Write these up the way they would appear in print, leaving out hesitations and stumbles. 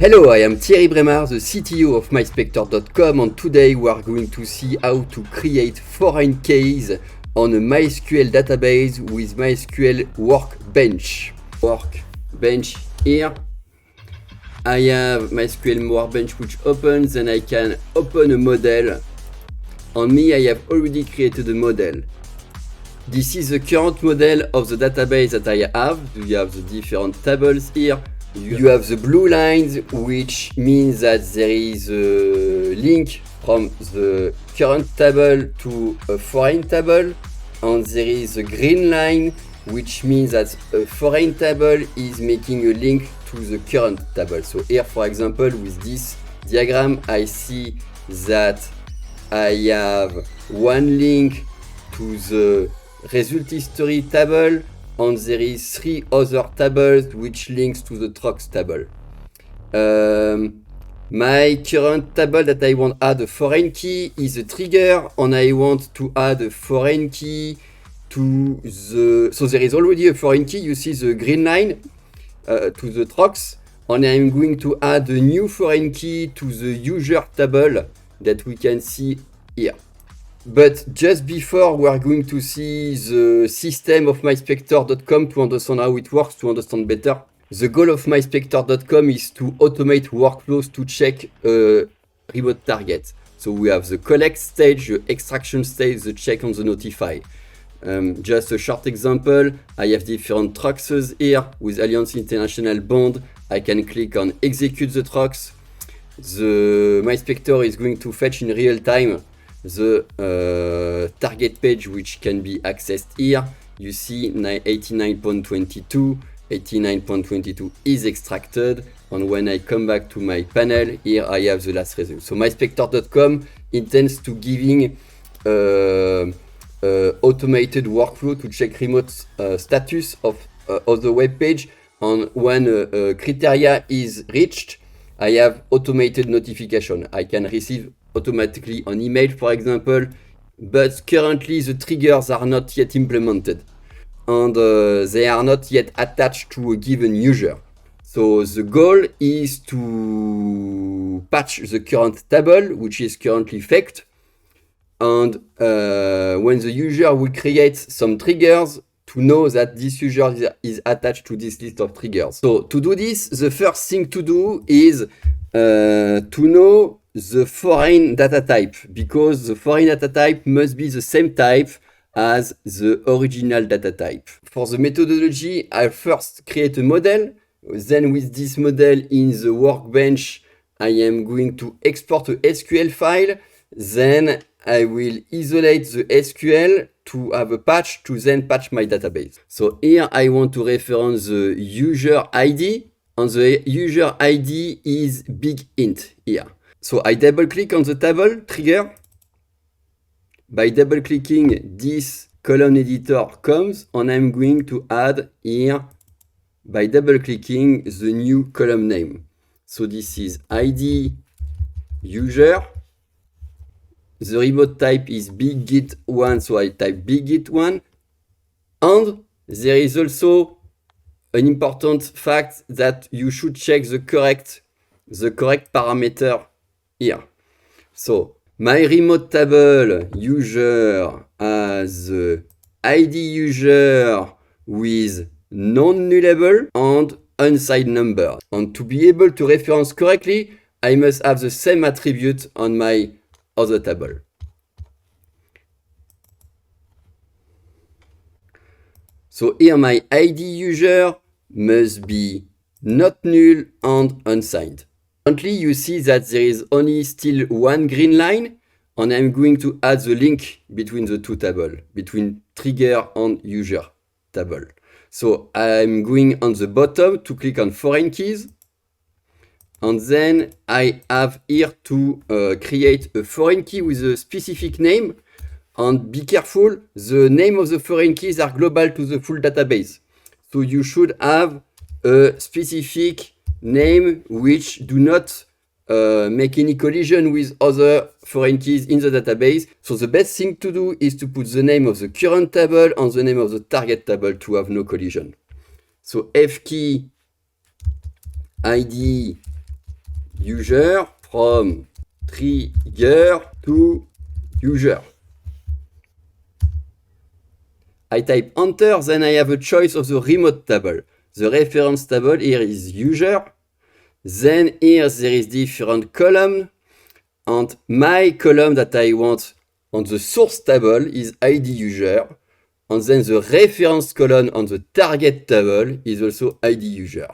Hello, I am Thierry Bremard, the CTO of MySpector.com, and today we are going to see how to create foreign keys on a MySQL database with MySQL Workbench. Workbench here. I have MySQL Workbench which opens, and I can open a model. On me, I have already created a model. This is the current model of the database that I have. You have the different tables here. You have the blue lines, which means that there is a link from the current table to a foreign table, and there is a green line, which means that a foreign table is making a link to the current table. So here, for example, with this diagram, I see that I have one link to the result history table, and there is three other tables which links to the trucks table. My current table that I want to add a foreign key is a trigger, and I want to add a foreign key to the... So there is already a foreign key, you see the green line to the trucks, and I'm going to add a new foreign key to the user table that we can see here. But just before, we are going to see the system of MySpector.com to understand how it works, to understand better. The goal of MySpector.com is to automate workflows to check a remote target. So we have the collect stage, the extraction stage, the check and the notify. Just a short example, I have different trucks here with Allianz International Bond. I can click on execute the trucks. The MySpector is going to fetch in real time the target page, which can be accessed here. You see 89.22, 89.22 is extracted, and when I come back to my panel, here I have the last result. So MySpector.com intends to giving automated workflow to check remote status of the web page, and when criteria is reached, I have automated notification. I can receive automatically on email, for example, but currently the triggers are not yet implemented, and they are not yet attached to a given user. So the goal is to patch the current table, which is currently faked, and when the user will create some triggers, to know that this user is attached to this list of triggers. So to do this, the first thing to do is to know the foreign data type, because the foreign data type must be the same type as the original data type. For the methodology, I first create a model. Then with this model in the workbench, I am going to export a SQL file. Then I will isolate the SQL to have a patch to then patch my database. So here I want to reference the user ID, and the user ID is big int here. So I double click on the table trigger. By double clicking, this column editor comes, and I'm going to add here by double clicking the new column name. So this is ID user. The remote type is BigGit1, so I type BigGit1. And there is also an important fact that you should check the correct parameter here. So my remote table user has the ID user with non-nullable and unsigned number. And to be able to reference correctly, I must have the same attribute on my other table. So here my ID user must be not null and unsigned. Currently you see that there is only still one green line, and I'm going to add the link between the two tables, between trigger and user table. So I'm going on the bottom to click on foreign keys. And then I have here to create a foreign key with a specific name. And be careful, the name of the foreign keys are global to the full database. So you should have a specific name which do not make any collision with other foreign keys in the database. So the best thing to do is to put the name of the current table and the name of the target table to have no collision. So F key ID user, from trigger to user. I type enter, then I have a choice of the remote table. The reference table here is user. Then here there is different column. And my column that I want on the source table is ID user. And then the reference column on the target table is also ID user.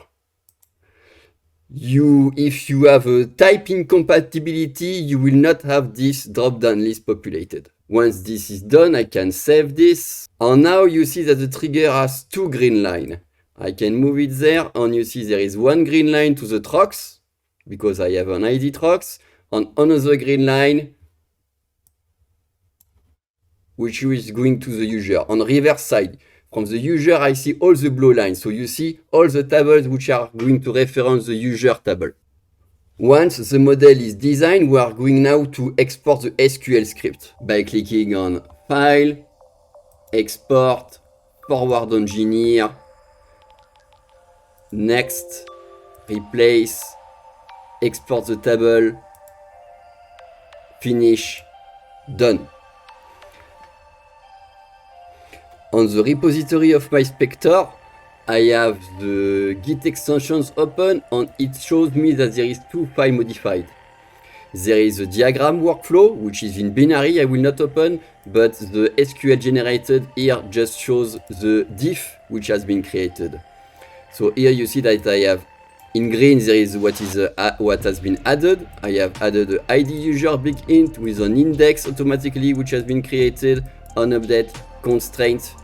If you have a type incompatibility, you will not have this drop-down list populated. Once this is done, I can save this. And now you see that the trigger has two green lines. I can move it there, and you see there is one green line to the trox, because I have an ID trox, and another green line, which is going to the user. On reverse side, from the user, I see all the blue lines. So you see all the tables which are going to reference the user table. Once the model is designed, we are going now to export the SQL script by clicking on File, Export, Forward Engineer, Next, Replace, Export the table, Finish, Done. On the repository of MySpector, I have the Git extensions open, and it shows me that there is two files modified. There is a diagram workflow, which is in binary, I will not open, but the SQL generated here just shows the diff which has been created. So here you see that I have in green there is what has been added. I have added the ID user big int with an index automatically which has been created, on update constraint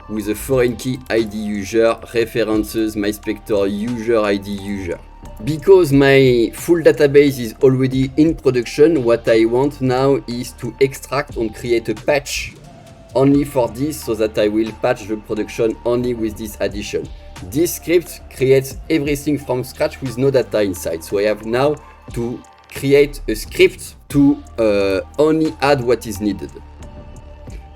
with a foreign key ID user references MySpector user ID user. Because my full database is already in production, what I want now is to extract and create a patch only for this, so that I will patch the production only with this addition. This script creates everything from scratch with no data inside. So I have now to create a script to only add what is needed.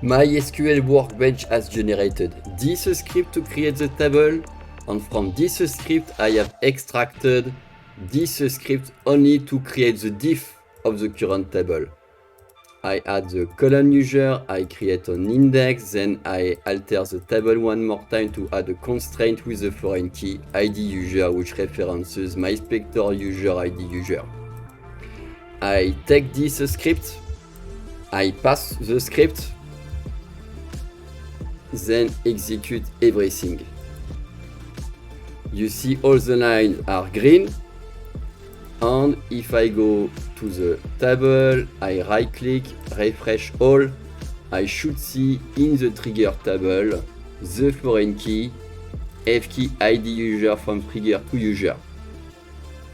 MySQL Workbench has generated this script to create the table, and from this script I have extracted this script only to create the diff of the current table. I add the column user, I create an index, then I alter the table one more time to add a constraint with the foreign key ID user which references MySpector user ID user. I take this script, I pass the script, then execute everything. You see all the lines are green, and if I go to the table, I right click, refresh all, I should see in the trigger table the foreign key, F key ID user from trigger to user.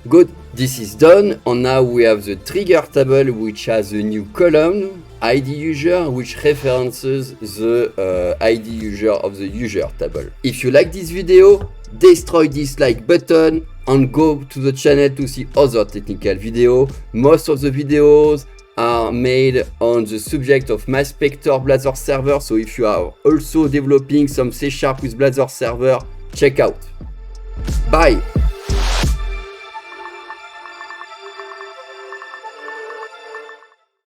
Good, this is done, and now we have the trigger table which has a new column, ID user, which references the ID user of the user table. If you like this video, destroy this like button and go to the channel to see other technical videos. Most of the videos are made on the subject of MySpector Blazor server, so if you are also developing some C# with Blazor server, check out. Bye!